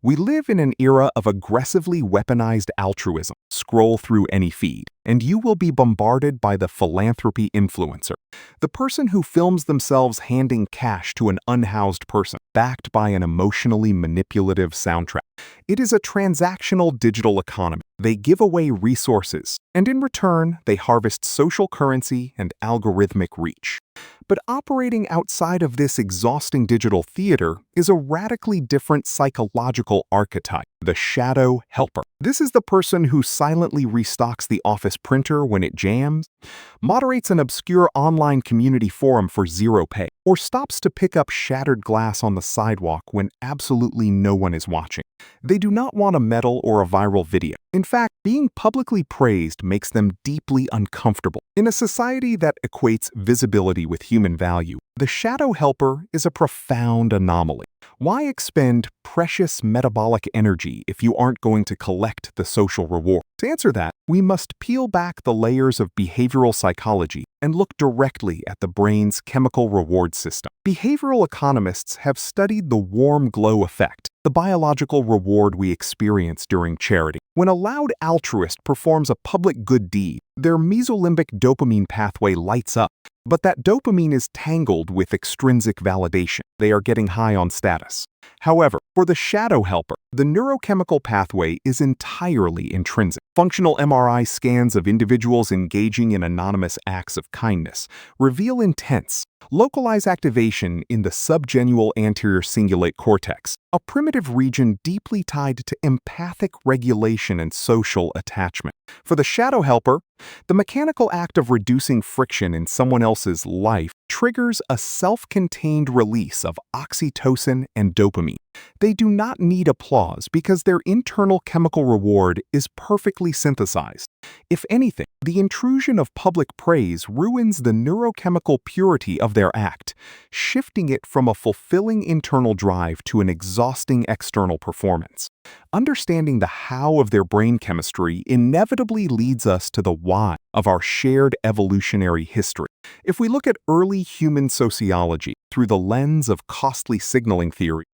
We live in an era of aggressively weaponized altruism. Scroll through any feed, and you will be bombarded by the philanthropy influencer, the person who films themselves handing cash to an unhoused person, backed by an emotionally manipulative soundtrack. It is a transactional digital economy. They give away resources, and in return, they harvest social currency and algorithmic reach. But operating outside of this exhausting digital theater is a radically different psychological archetype, the shadow helper. This is the person who silently restocks the office printer when it jams, moderates an obscure online community forum for zero pay, or stops to pick up shattered glass on the sidewalk when absolutely no one is watching. They do not want a medal or a viral video. In fact, being publicly praised makes them deeply uncomfortable. In a society that equates visibility with human value, the shadow helper is a profound anomaly. Why expend precious metabolic energy if you aren't going to collect the social reward? To answer that, we must peel back the layers of behavioral psychology and look directly at the brain's chemical reward system. Behavioral economists have studied the warm glow effect, the biological reward we experience during charity. When a loud altruist performs a public good deed, their mesolimbic dopamine pathway lights up. But that dopamine is tangled with extrinsic validation. They are getting high on status. However, for the shadow helper, the neurochemical pathway is entirely intrinsic. Functional MRI scans of individuals engaging in anonymous acts of kindness reveal intense, localized activation in the subgenual anterior cingulate cortex, a primitive region deeply tied to empathic regulation and social attachment. For the shadow helper, the mechanical act of reducing friction in someone else's life triggers a self-contained release of oxytocin and dopamine. They do not need applause because their internal chemical reward is perfectly synthesized. If anything, the intrusion of public praise ruins the neurochemical purity of their act, shifting it from a fulfilling internal drive to an exhausting external performance. Understanding the how of their brain chemistry inevitably leads us to the why of our shared evolutionary history. If we look at early human sociology through the lens of costly signaling theory,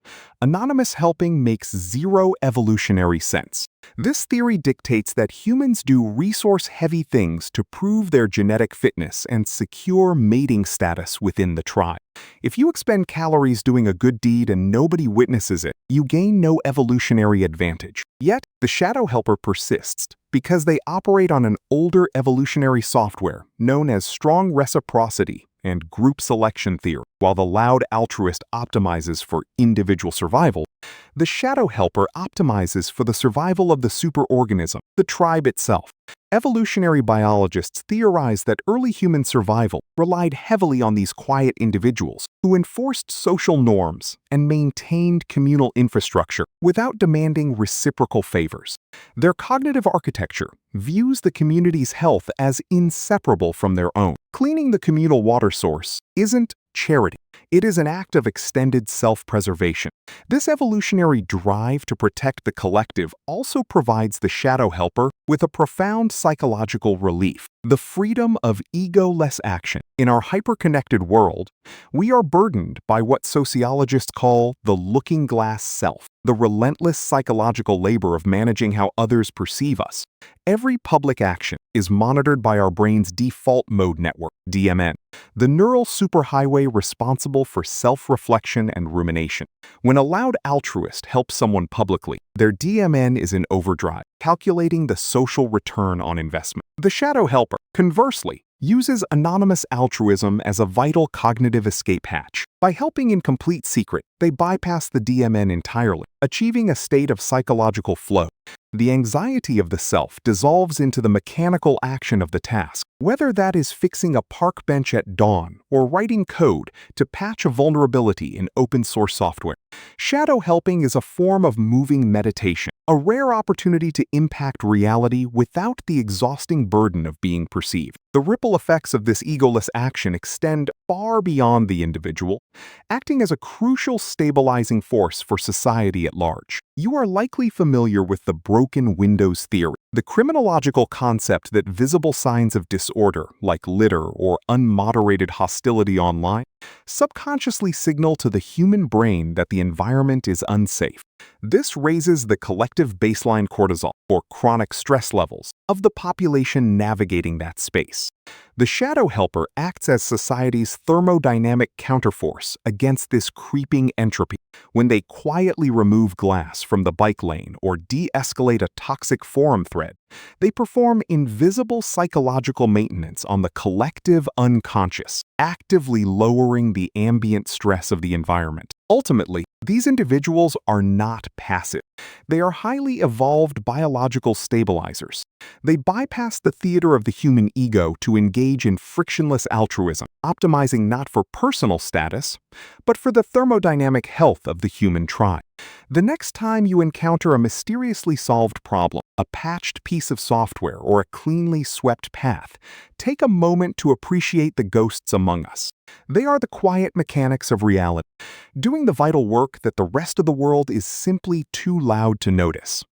anonymous helping makes zero evolutionary sense. This theory dictates that humans do resource-heavy things to prove their genetic fitness and secure mating status within the tribe. If you expend calories doing a good deed and nobody witnesses it, you gain no evolutionary advantage. Yet, the shadow helper persists because they operate on an older evolutionary software known as strong reciprocity and group selection theory. While the loud altruist optimizes for individual survival, the shadow helper optimizes for the survival of the superorganism, the tribe itself. Evolutionary biologists theorize that early human survival relied heavily on these quiet individuals who enforced social norms and maintained communal infrastructure without demanding reciprocal favors. Their cognitive architecture views the community's health as inseparable from their own. Cleaning the communal water source isn't charity. It is an act of extended self-preservation. This evolutionary drive to protect the collective also provides the shadow helper with a profound psychological relief, the freedom of ego-less action. In our hyper-connected world, we are burdened by what sociologists call the looking glass self, the relentless psychological labor of managing how others perceive us. Every public action is monitored by our brain's default mode network, DMN, the neural superhighway responsible for self-reflection and rumination. When a loud altruist helps someone publicly, their DMN is in overdrive, calculating the social return on investment. The shadow helper, conversely, uses anonymous altruism as a vital cognitive escape hatch. By helping in complete secret, they bypass the DMN entirely, achieving a state of psychological flow. The anxiety of the self dissolves into the mechanical action of the task, whether that is fixing a park bench at dawn or writing code to patch a vulnerability in open-source software. Shadow helping is a form of moving meditation, a rare opportunity to impact reality without the exhausting burden of being perceived. The ripple effects of this egoless action extend far beyond the individual, acting as a crucial stabilizing force for society at large. You are likely familiar with the broken windows theory, the criminological concept that visible signs of disorder, like litter or unmoderated hostility online, subconsciously signal to the human brain that the environment is unsafe. This raises the collective baseline cortisol, or chronic stress levels, of the population navigating that space. The shadow helper acts as society's thermodynamic counterforce against this creeping entropy. When they quietly remove glass from the bike lane or de-escalate a toxic forum thread, they perform invisible psychological maintenance on the collective unconscious, actively lowering the ambient stress of the environment. Ultimately, these individuals are not passive. They are highly evolved biological stabilizers. They bypass the theater of the human ego to engage in frictionless altruism, optimizing not for personal status, but for the thermodynamic health of the human tribe. The next time you encounter a mysteriously solved problem, a patched piece of software, or a cleanly swept path, take a moment to appreciate the ghosts among us. They are the quiet mechanics of reality, doing the vital work that the rest of the world is simply too loud to notice.